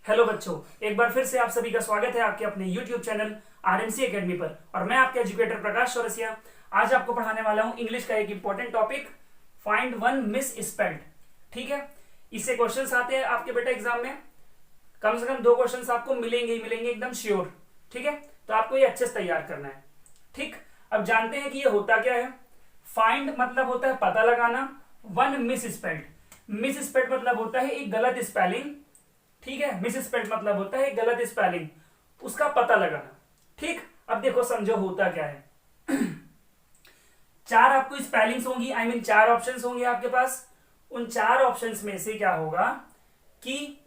Hello बच्चों, एक बार फिर से आप सभी का स्वागत है आपके अपने YouTube चैनल आरएमसी एकेडमी पर। और मैं आपके एजुकेटर प्रकाश चौरसिया आज आपको पढ़ाने वाला हूं इंग्लिश का एक important topic, find one miss spelled. ठीक है, इससे क्वेश्चंस आते हैं आपके बेटा एग्जाम में। कम से कम 2 क्वेश्चंस आपको मिलेंगे ही मिलेंगे, एकदम श्योर। ठीक है, तो आपको ये अच्छे से तैयार करना है। ठीक, अब जानते हैं कि ये होता क्या है। फाइंड मतलब होता है पता लगाना, one miss spelled, miss spelled मतलब होता है एक गलत स्पेलिंग। ठीक है, मिस स्पेल्ड मतलब होता है गलत स्पेलिंग, उसका पता लगाना। ठीक, अब देखो समझो होता क्या है। 4 आपको स्पेलिंग्स होंगी, आई मीन 4 ऑप्शंस होंगे आपके पास। उन 4 ऑप्शंस में से क्या होगा कि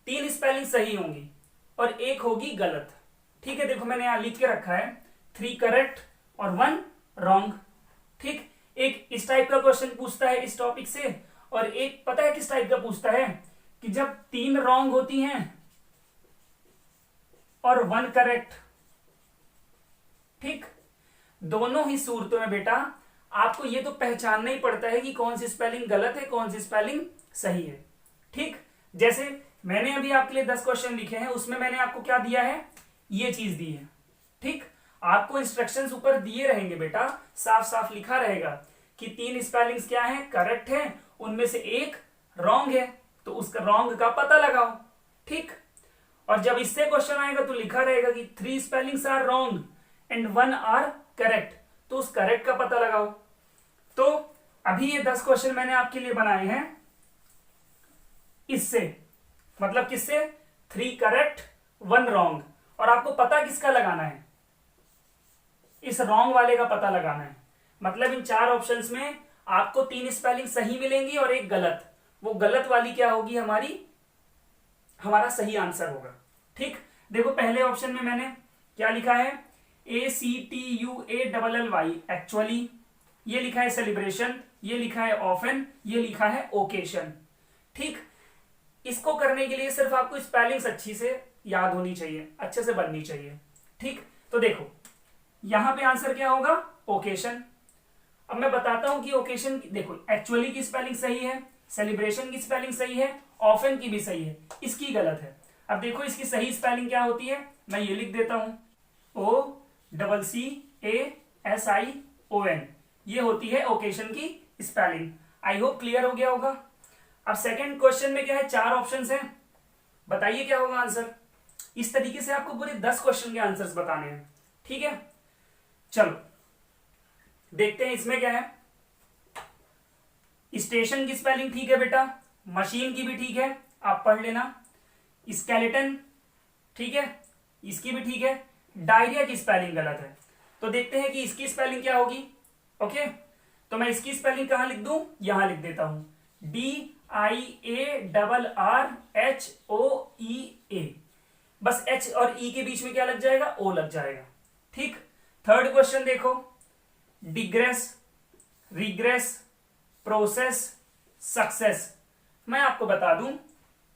3 स्पेलिंग सही होंगी और 1 होगी गलत। ठीक है, देखो मैंने यहां लिख के रखा है 3 करेक्ट और 1 रॉन्ग। ठीक, एक इस टाइप का क्वेश्चन पूछता है इस टॉपिक से, और एक पता है किस टाइप का पूछता है कि जब 3 रॉन्ग होती हैं और 1 करेक्ट। ठीक, दोनों ही सूरतों में बेटा आपको ये तो पहचानना ही पड़ता है कि कौन सी स्पेलिंग गलत है, कौन सी स्पेलिंग सही है। ठीक, जैसे मैंने अभी आपके लिए 10 क्वेश्चन लिखे हैं, उसमें मैंने आपको क्या दिया है, ये चीज दी है। ठीक, आपको इंस्ट्रक्शंस ऊपर दिए रहेंगे बेटा, साफ साफ लिखा रहेगा कि 3 स्पेलिंग्स क्या है, करेक्ट है, उनमें से 1 रॉन्ग है, तो उसका रॉन्ग का पता लगाओ। ठीक, और जब इससे क्वेश्चन आएगा तो लिखा रहेगा कि 3 spellings are wrong and 1 are correct, तो उस करेक्ट का पता लगाओ। तो अभी ये 10 क्वेश्चन मैंने आपके लिए बनाए हैं इससे, मतलब किससे, 3 करेक्ट 1 रॉन्ग, और आपको पता किसका लगाना है, इस रॉन्ग वाले का पता लगाना है। मतलब इन 4 ऑप्शंस में आपको 3 स्पेलिंग सही मिलेंगी और 1 गलत। वो गलत वाली क्या होगी, हमारा सही आंसर होगा। ठीक, देखो पहले ऑप्शन में मैंने क्या लिखा है, ACTUALLY, एक्चुअली ये लिखा है सेलिब्रेशन, ये लिखा है ऑफन, ये लिखा है ओकेशन। ठीक, इसको करने के लिए सिर्फ आपको स्पेलिंग्स अच्छी से याद होनी चाहिए, अच्छे से बननी चाहिए। ठीक, तो देखो यहां पे आंसर क्या होगा, ओकेशन। अब मैं बताता हूं कि ओकेशन, देखो एक्चुअली की स्पेलिंग सही है, सेलिब्रेशन की स्पेलिंग सही है, ऑफन की भी सही है, इसकी गलत है। अब देखो इसकी सही स्पेलिंग क्या होती है, मैं ये लिख देता हूं, OCCASION, ये होती है ओकेशन की स्पेलिंग। आई होप क्लियर हो गया होगा। अब सेकंड क्वेश्चन में क्या है, 4 ऑप्शंस हैं, बताइए क्या होगा आंसर। इस तरीके से आपको पूरे 10 क्वेश्चन के आंसर्स बताने हैं। ठीक है, चलो देखते हैं इसमें क्या है। स्टेशन की स्पेलिंग ठीक है बेटा, मशीन की भी ठीक है, आप पढ़ लेना। स्केलेटन ठीक है, इसकी भी ठीक है। डायरिया की स्पेलिंग गलत है, तो देखते हैं कि इसकी स्पेलिंग क्या होगी। ओके, तो मैं इसकी स्पेलिंग कहां लिख दूं, यहां लिख देता हूं, DIARRHOEA। बस H और E के बीच में क्या लग जाएगा, O लग जाएगा। ठीक, थर्ड क्वेश्चन देखो, डिग्रेस, रिग्रेस, प्रोसेस, सक्सेस। मैं आपको बता दूं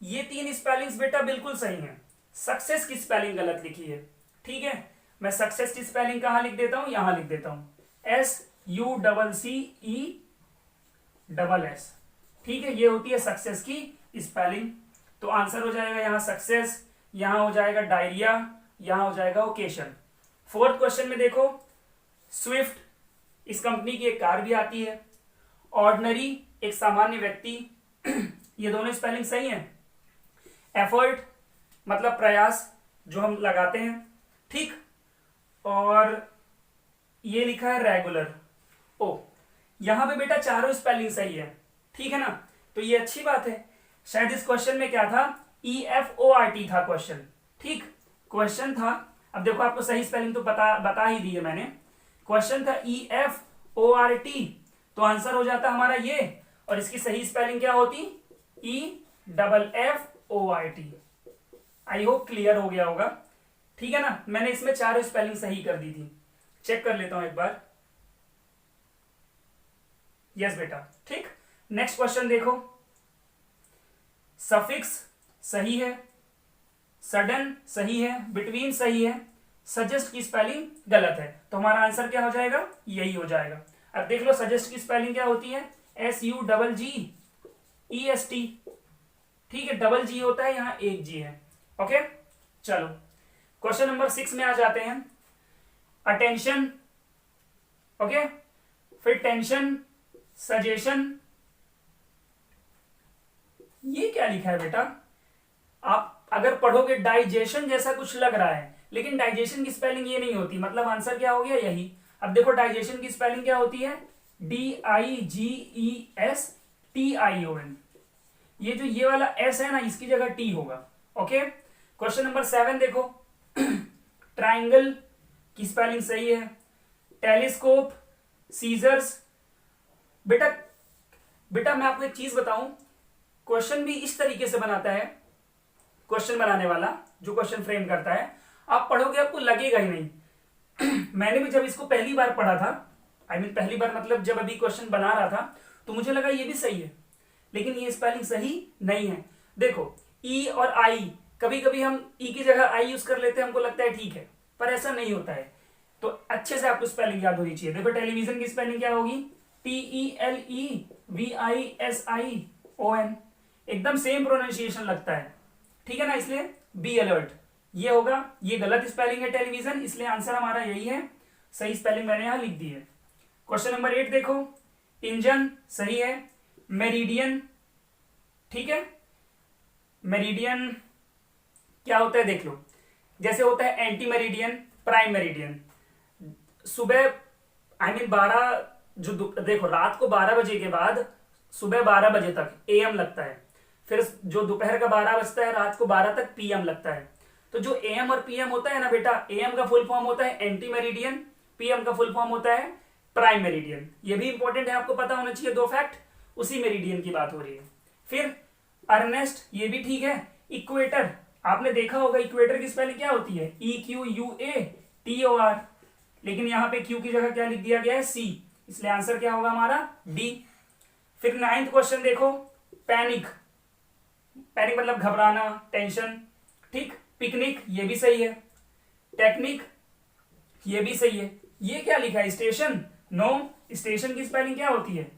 ये 3 स्पेलिंग्स बेटा बिल्कुल सही हैं, सक्सेस की स्पेलिंग गलत लिखी है। ठीक है, मैं सक्सेस की स्पेलिंग कहां लिख देता हूं, यहां लिख देता हूं, SUCCESS। ठीक है, ये होती है सक्सेस की स्पेलिंग। तो आंसर हो जाएगा यहां सक्सेस, यहां हो जाएगा डायरिया, यहां हो जाएगा ओकेशन। फोर्थ क्वेश्चन में देखो, स्विफ्ट इस कंपनी की एक कार भी आती है, ऑर्डिनरी एक सामान्य व्यक्ति, ये दोनों स्पेलिंग सही है। एफर्ट मतलब प्रयास जो हम लगाते हैं। ठीक, और ये लिखा है रेगुलर। ओ, यहां पे बेटा चारों स्पेलिंग सही है। ठीक है ना, तो ये अच्छी बात है। शायद इस क्वेश्चन में क्या था, EFORT था क्वेश्चन। ठीक, क्वेश्चन था, अब देखो आपको सही स्पेलिंग तो बता ही दी है मैंने। क्वेश्चन था EFORT, तो आंसर हो जाता हमारा ये, और इसकी सही स्पेलिंग क्या होती, EFFORT। आई होप क्लियर हो गया होगा। ठीक है ना, मैंने इसमें 4 स्पेलिंग सही कर दी थी, चेक कर लेता हूं एक बार। यस बेटा। ठीक, नेक्स्ट क्वेश्चन देखो, सफिक्स सही है, सडन सही है, बिटवीन सही है, सजेस्ट की स्पेलिंग गलत है, तो हमारा आंसर क्या हो जाएगा, यही हो जाएगा। अब देख लो सजेस्ट की स्पेलिंग क्या होती है, SUGGEST। ठीक है, डबल जी होता है, यहाँ एक जी है, ओके, चलो क्वेश्चन नंबर 6 में आ जाते हैं। अटेंशन, ओके, फिर टेंशन, सजेशन, ये क्या लिखा है बेटा? आप अगर पढ़ोगे डाइजेशन जैसा कुछ लग रहा है, लेकिन डाइजेशन की स्पेलिंग ये नहीं होती, मतलब आंसर क्या हो गया यही। अब देखो डाइजेशन की स्पेलिंग क्या होती है, DIGESTION। ये जो ये वाला S है ना, इसकी जगह T होगा। ओके, क्वेश्चन नंबर 7 देखो। ट्राइंगल की स्पेलिंग सही है। टेलीस्कोप, सीजर्स, बेटा मैं आपको एक चीज बताऊं, क्वेश्चन भी इस तरीके से बनाता है क्वेश्चन बनाने वाला, जो क्वेश्चन फ्रेम करता है, आप पढ़ोगे आपको लगेगा ही नहीं। मैंने भी जब इसको पहली बार पढ़ा था, पहली बार मतलब जब अभी क्वेश्चन बना रहा था, तो मुझे लगा ये भी सही है, लेकिन ये स्पेलिंग सही नहीं है। देखो ई और आई, कभी कभी हम ई की जगह आई यूज कर लेते हैं, हमको लगता है ठीक है, पर ऐसा नहीं होता है। तो अच्छे से आपको स्पेलिंग याद होनी चाहिए। देखो टेलीविजन की स्पेलिंग क्या होगी, TELEVISION, एकदम सेम प्रोनाउंसिएशन लगता है, ठीक है ना, इसलिए बी अलर्ट ये होगा। ये गलत स्पेलिंग है टेलीविजन, इसलिए आंसर हमारा यही है। सही स्पेलिंग मैंने यहां लिख दी है। क्वेश्चन नंबर 8 देखो। इंजन सही है। मेरिडियन, ठीक है, मेरिडियन क्या होता है देख लो, जैसे होता है एंटी मेरिडियन, प्राइम मेरिडियन। सुबह 12 जो देखो रात को 12 बजे के बाद सुबह 12 बजे तक AM लगता है, फिर जो दोपहर का 12 बजता है रात को 12 तक PM लगता है। तो जो AM और PM होता है ना बेटा, AM का फुल फॉर्म होता है एंटी मेरिडियन, PM का फुल फॉर्म होता है प्राइम मेरिडियन। ये भी इंपॉर्टेंट है, आपको पता होना चाहिए, 2 फैक्ट, उसी मेरिडियन की बात हो रही है। फिर अर्नेस्ट, ये भी ठीक है। इक्वेटर, आपने देखा होगा इक्वेटर की स्पेलिंग क्या होती है, EQUATOR, लेकिन यहां पे Q की जगह क्या लिख दिया गया है, C, इसलिए आंसर क्या होगा हमारा D। फिर 9th क्वेश्चन देखो। पैनिक, पैनिक मतलब घबराना, टेंशन, ठीक। पिकनिक, ये भी सही है। टेक्निक, ये भी सही है। ये क्या लिखा है, स्टेशन, नो, स्टेशन की स्पेलिंग क्या होती है,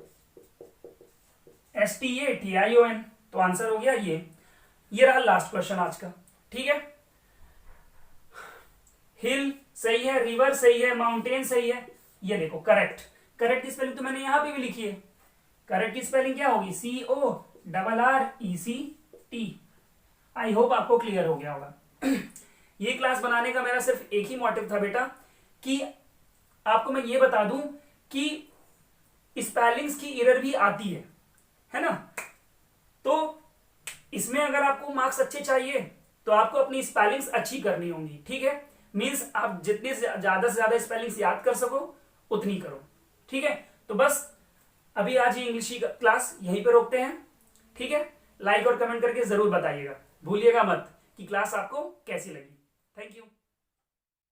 STATION, तो आंसर हो गया ये रहा लास्ट क्वेश्चन आज का, ठीक है। हिल सही है, रिवर सही है, माउंटेन सही है। ये देखो करेक्ट की स्पेलिंग तो मैंने यहां पे भी लिखी है। करेक्ट की स्पेलिंग क्या होगी, CORRECT। आई होप आपको क्लियर हो गया होगा। ये क्लास बनाने का मेरा सिर्फ एक ही मोटिव था बेटा, कि आपको मैं ये बता दूं कि स्पेलिंग्स की एरर भी आती है ना। तो इसमें अगर आपको मार्क्स अच्छे चाहिए तो आपको अपनी स्पेलिंग्स अच्छी करनी होंगी, ठीक है। मींस आप जितनी ज्यादा से ज्यादा स्पेलिंग्स याद कर सको उतनी करो, ठीक है। तो बस अभी आज ही इंग्लिश की क्लास यहीं पे रोकते हैं, ठीक है। लाइक और कमेंट करके जरूर बताइएगा, भूलिएगा मत कि क्लास आपको कैसी लगी। Thank you.